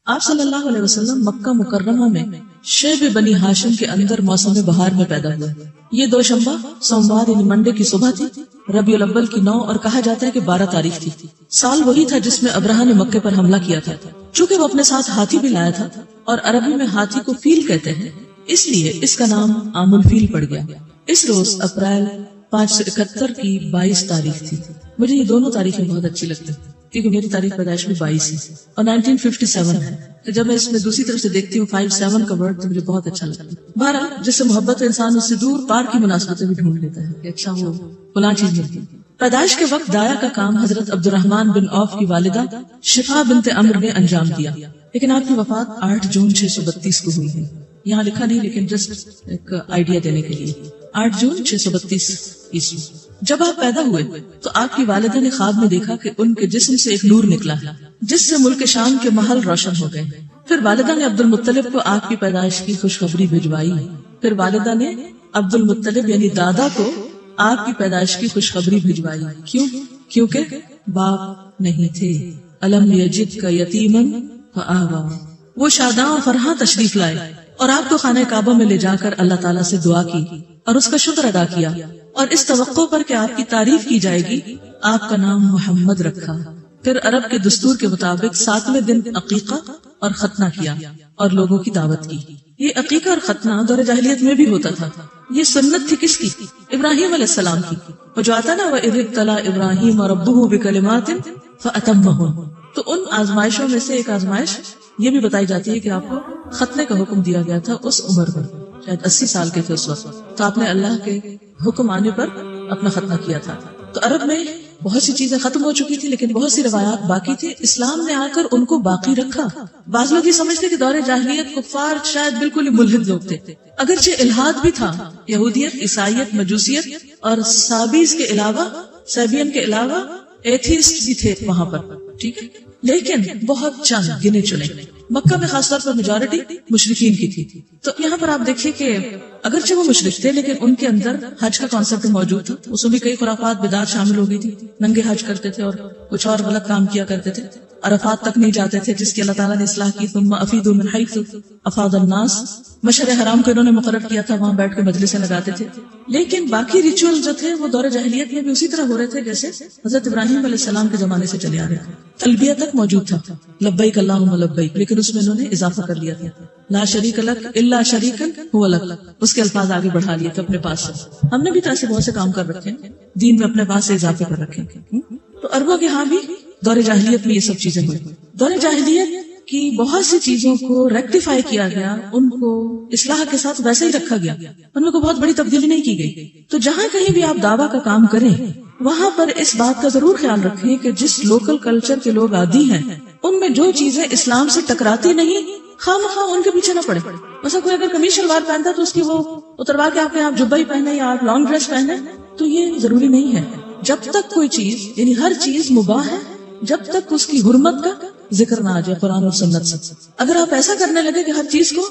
آپ صلی اللہ علیہ وسلم مکہ مکرمہ میں شعب بنی ہاشم کے اندر موسم بہار میں پیدا ہوئے. یہ دوشنبہ سوموار یعنی منڈے کی صبح تھی. ربیع الاول کی 9 اور کہا جاتا ہے کہ 12 تاریخ تھی. سال وہی تھا جس میں ابرہہ نے مکے پر حملہ کیا تھا. چونکہ وہ اپنے ساتھ ہاتھی بھی لایا تھا اور عربی میں ہاتھی کو فیل کہتے ہیں، اس لیے اس کا نام عام الفیل پڑ گیا. اس روز اپریل 571 کی 22 تاریخ تھی. مجھے یہ دونوں تاریخیں بہت اچھی لگتی ہیں کیونکہ میری تاریخ پیدائش بھی 22 ہے اور 1957 ہے. تو جب میں اس میں دوسری طرف سے دیکھتی ہوں 57 کا ورڈ تو مجھے بہت اچھا لگتا ہے. بہرحال جس سے محبت انسان اس سے دور پار کی مناسبتیں بھی ڈھونڈ لیتا ہے کہ اچھا وہ فلاں چیز ملتی. پیدائش کے وقت دایا کا کام حضرت عبد الرحمن بن عوف کی والدہ شفا بنت عمرو نے انجام دیا، لیکن آپ کی وفات 8 جون 632 کو ہوئی ہے. یہاں لکھا نہیں لیکن جسٹ ایک آئیڈیا دینے کے لیے 8 جون 632 عیسوی. جب آپ پیدا ہوئے تو آپ کی والدہ نے خواب میں دیکھا کہ ان کے جسم سے ایک نور نکلا ہے جس سے ملک شام کے محل روشن ہو گئے. پھر والدہ نے عبد المطلب کو آپ کی پیدائش کی خوشخبری بھجوائی. پھر والدہ نے عبد المطلب یعنی دادا کو آپ کی پیدائش کی خوشخبری بھجوائی. کیوں؟ کیونکہ باپ نہیں تھے. الم یجدک یتیما فآوی. وہ شاداں و فرحاں تشریف لائے اور آپ کو خانہ کعبہ میں لے جا کر اللہ تعالیٰ سے دعا کی اور اس کا شکر ادا کیا اور اس توقع پر کہ آپ کی تعریف کی جائے گی آپ کا نام محمد رکھا. پھر عرب کے دستور کے مطابق 7ویں دن عقیقہ اور ختنہ کیا اور لوگوں کی دعوت کی. یہ عقیقہ اور ختنہ دور جاہلیت میں بھی ہوتا تھا. یہ سنت تھی کس کی؟ ابراہیم علیہ السلام کی. وہ جو آتا نا وَإِذِ ابْتَلَىٰ إِبْرَاهِيمَ رَبُّهُ بِكَلِمَاتٍ فَأَتَمَّهُنَّ. تو ان آزمائشوں میں سے ایک آزمائش یہ بھی بتائی جاتی ہے کہ آپ کو ختنے کا حکم دیا گیا تھا اس عمر پر، شاید 80 سال کے تھے اس وقت، تو آپ نے اللہ کے حکم آنے پر اپنا ختنہ کیا تھا. تو عرب میں بہت سی چیزیں ختم ہو چکی تھی لیکن بہت سی روایات باقی تھی. اسلام نے آ کر ان کو باقی رکھا. بعض لوگ یہ سمجھتے کہ دور جاہلیت کفار شاید بالکل ہی ملحد لوگ تھے، اگرچہ الحاد بھی تھا. یہودیت، عیسائیت، مجوسیت اور سابیز کے علاوہ، سیبین کے علاوہ ایتھیسٹ بھی تھے وہاں پر، ٹھیک ہے، لیکن بہت چند گنے چنے. مکہ میں خاص طور پر میجورٹی مشرکین کی تھی. تو یہاں پر آپ دیکھیے کہ اگرچہ وہ مشرک تھے لیکن ان کے اندر حج کا کانسیپٹ موجود تھا. اس میں بھی کئی خرافات بدعات شامل ہو گئی تھی. ننگے حج کرتے تھے اور کچھ اور غلط کام کیا کرتے تھے. عرفات تک نہیں جاتے تھے جس کی اللہ تعالیٰ نے اصلاح کی. ثم افیدوا من حیث افاض الناس. مشعر حرام کو انہوں نے مقرر کیا تھا، وہاں بیٹھ کے مجلسیں لگاتے تھے. لیکن باقی ریچول جو تھے وہ دور جاہلیت میں بھی اسی طرح ہو رہے تھے جیسے حضرت ابراہیم علیہ السلام کے زمانے سے چلے آ رہے تھے. تلبیہ تک موجود تھا، لبیک اللہم لبیک، لیکن اس میں انہوں نے اضافہ کر لیا تھا. لا شریک لک الا شریکا هو لک، اس کے الفاظ آگے بڑھا لیے تھے اپنے پاس سے. ہم نے بھی تو ایسے بہت سے کام کر رکھے ہیں دین میں، اپنے پاس سے اضافے کر رکھے ہیں. تو عربوں کے ہاں بھی دور جاہلیت میں یہ سب چیزیں ہوئی. دور جاہلیت کی بہت سی چیزوں کو ریکٹیفائی کیا گیا، ان کو اصلاح کے ساتھ ویسے ہی رکھا گیا، ان میں کوئی بہت بڑی تبدیلی نہیں کی گئی. تو جہاں کہیں بھی آپ دعویٰ کا کام کریں وہاں پر اس بات کا ضرور خیال رکھیں کہ جس لوکل کلچر کے لوگ عادی ہیں ان میں جو چیزیں اسلام سے ٹکراتی نہیں خواہ مخواہ ان کے پیچھے نہ پڑے. مثلا کوئی اگر قمیص شلوار پہنتا ہے تو اس کی وہ اتروا کے آپ جبہ ہی پہنے یا آپ لانگ ڈریس پہنے، تو یہ ضروری نہیں ہے. جب تک کوئی چیز یعنی ہر چیز مباح ہے جب تک اس کی حرمت کا ذکر نہ آ جائے قرآن اور سنت سے. اگر آپ ایسا کرنے لگے کہ ہر چیز کو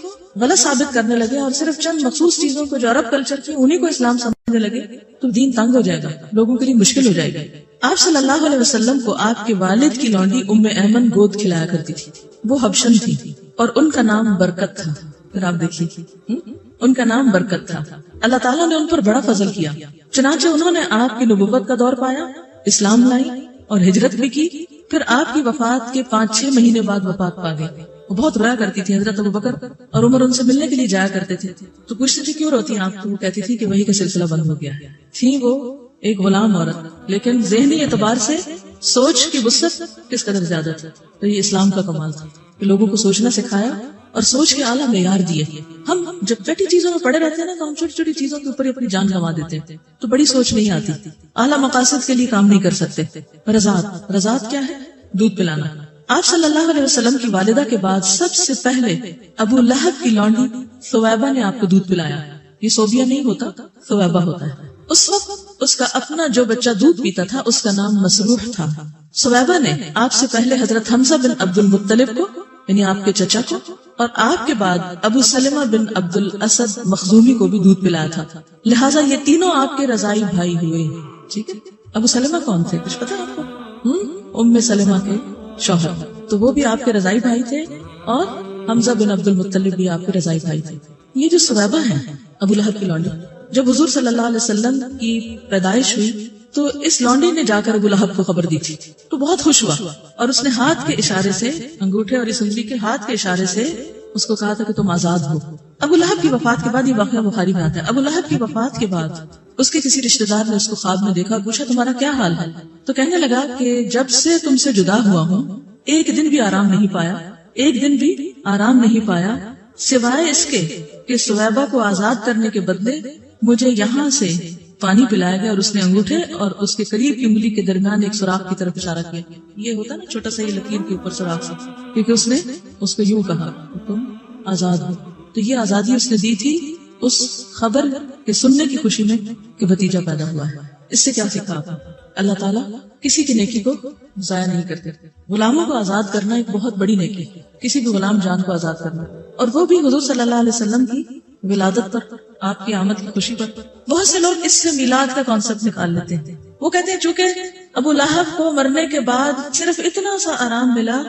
غلط ثابت کرنے لگے اور صرف چند مخصوص چیزوں کو جو عرب کلچر کی انہیں کو اسلام سمجھنے لگے تو دین تنگ ہو جائے گا، لوگوں کے لیے مشکل ہو جائے گا. آپ صلی اللہ علیہ وسلم کو آپ کے والد کی لونڈی ام ایمن گود کھلایا کرتی تھی. وہ حبشن تھی اور ان کا نام برکت تھا. پھر آپ دیکھیے ان کا نام برکت تھا. اللہ تعالیٰ نے ان پر بڑا فضل کیا، چنانچہ انہوں نے آپ کی نبوت کا دور پایا، اسلام لائی اور ہجرت بھی کی. پھر آپ کی وفات کے 5-6 مہینے بعد وفات پا گئے. وہ بہت رویا کرتی تھی. حضرت ابوبکر اور عمر ان سے ملنے کے لیے جایا کرتے تھے تو پوچھتے تھے کیوں روتی ہیں آپ؟ تو وہ کہتی تھی کہ وہی کا سلسلہ بند ہو گیا ہے. تھی وہ ایک غلام عورت لیکن ذہنی اعتبار سے سوچ کی وسعت کس قدر زیادہ تھی. تو یہ اسلام کا کمال تھا کہ لوگوں کو سوچنا سکھایا اور سوچ کے اعلیٰ معیار دیے. ہم جب پیٹی چیزوں میں پڑے رہتے ہیں نا تو ہم چھوٹی چھوٹی چیزوں کے اوپر اپنی جان گنوا دیتے ہیں تو بڑی سوچ نہیں آتی، اعلیٰ مقاصد کے لیے کام نہیں کر سکتے. رضاعت کیا ہے؟ دودھ پلانا. آپ صلی اللہ علیہ وسلم کی والدہ کے بعد سب سے پہلے ابو لہب کی لونڈی ثویبہ نے آپ کو دودھ پلایا. یہ صوبیہ نہیں ہوتا، ثویبہ ہوتا ہے. اس وقت اس کا اپنا جو بچہ دودھ پیتا تھا اس کا نام مسروح تھا. ثویبہ نے آپ سے پہلے حضرت حمزہ بن عبد المطلب کو یعنی آپ کے چچا کو اور آپ کے بعد ابو سلمہ بن عبد الاسد مخزومی کو بھی دودھ پلایا تھا. لہٰذا یہ تینوں آپ کے رضائی بھائی ہوئے. ٹھیک ہے. ابو سلمہ کون تھے؟ کچھ پتا آپ کو؟ ام سلمہ کے شوہر. تو وہ بھی آپ کے رضائی بھائی تھے اور حمزہ بن عبد المطلب بھی آپ کے رضائی بھائی تھے. یہ جو سویبہ ہے ابو لہب کی لونڈی، جب حضور صلی اللہ علیہ وسلم کی پیدائش ہوئی تو اس لونڈی نے جا کر ابو لہب کو خبر دی تھی، تو بہت خوش ہوا اور اس نے ہاتھ کے اشارے سے، انگوٹھے اور اس انگلی کے ہاتھ کے اشارے سے اس کو کہا تھا کہ تم آزاد ہو. ابو لہب کی وفات کے بعد، یہ واقعہ بخاری میں آتا ہے، ابو لہب کی وفات کے بعد اس کے کسی رشتہ دار نے اس کو خواب میں دیکھا، پوچھا تمہارا کیا حال ہے؟ تو کہنے لگا کہ جب سے تم سے جدا ہوا ہوں ایک دن بھی آرام نہیں پایا، ایک دن بھی آرام نہیں پایا، سوائے اس کے کہ سویبہ کو آزاد کرنے کے بدلے مجھے یہاں سے پانی پلایا گیا. اور اس نے انگوٹھے اور اس کے قریب کی انگلی کے درمیان ایک سوراخ کی طرف اشارہ کیا. یہ ہوتا نا چھوٹا سا یہ لکیر کے اوپر سوراخ سے، کیونکہ اس نے اس کو یوں کہا تم آزاد ہو. تو یہ آزادی اس نے دی تھی اس خبر کے سننے کی خوشی میں کہ بھتیجا پیدا ہوا ہے. اس سے کیا سیکھا آپ نے؟ اللہ تعالیٰ کسی کی نیکی کو ضائع نہیں کرتے. غلاموں کو آزاد کرنا ایک بہت بڑی نیکی ہے، کسی بھی غلام جان کو آزاد کرنا، اور وہ بھی حضور صلی اللہ علیہ وسلم کی ولادت پر، آپ کی آمد کی خوشی پر. بہت سے لوگ اس سے میلاد کا کانسیپٹ نکال لیتے ہیں. وہ کہتے ہیں چونکہ ابو لہب کو مرنے کے بعد صرف اتنا سا آرام ملا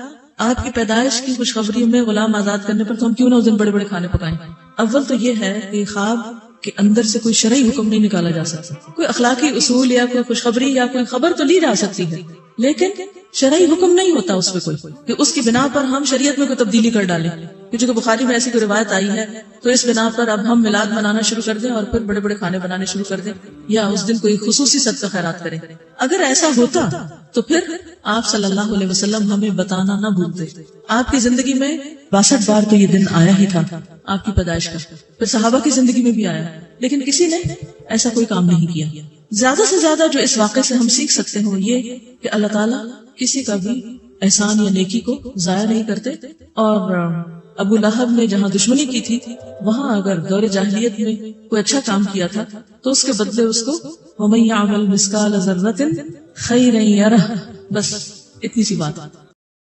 آپ کی پیدائش کی خوشخبری میں غلام آزاد کرنے پر، تو ہم کیوں نہ اس دن بڑے بڑے کھانے پکائیں. اول تو یہ ہے کہ خواب کے اندر سے کوئی شرعی حکم نہیں نکالا جا سکتا. کوئی اخلاقی اصول یا کوئی خوشخبری یا کوئی خبر تو لی جا سکتی ہے، لیکن شرعی حکم نہیں ہوتا اس پہ کوئی کہ اس کی بنا پر ہم شریعت میں کوئی تبدیلی کر ڈالیں. کیونکہ بخاری میں ایسی کوئی روایت آئی ہے تو اس بنا پر اب ہم میلاد منانا شروع کر دیں اور پھر بڑے بڑے کھانے بنانے شروع کر دیں یا اس دن کوئی خصوصی صدقہ خیرات کریں. اگر ایسا ہوتا تو پھر آپ صلی اللہ علیہ وسلم ہمیں بتانا نہ بھولتے. آپ کی زندگی میں 62 بار تو یہ دن آیا ہی تھا آپ کی پیدائش کا، پھر صحابہ کی زندگی میں بھی آیا، لیکن کسی نے ایسا کوئی کام نہیں کیا. زیادہ سے زیادہ جو اس واقعے سے ہم سیکھ سکتے ہیں یہ کہ اللہ تعالیٰ کسی کا بھی احسان یا نیکی کو ضائع نہیں کرتے. اور ابو لہب نے جہاں دشمنی کی تھی وہاں اگر دور جاہلیت میں کوئی اچھا کام کیا تھا تو اس کے بدلے اس کو وَمَن يَعْمَلْ مِثْقَالَ ذَرَّةٍ خَيْرًا يَرَهُ، بس اتنی سی بات.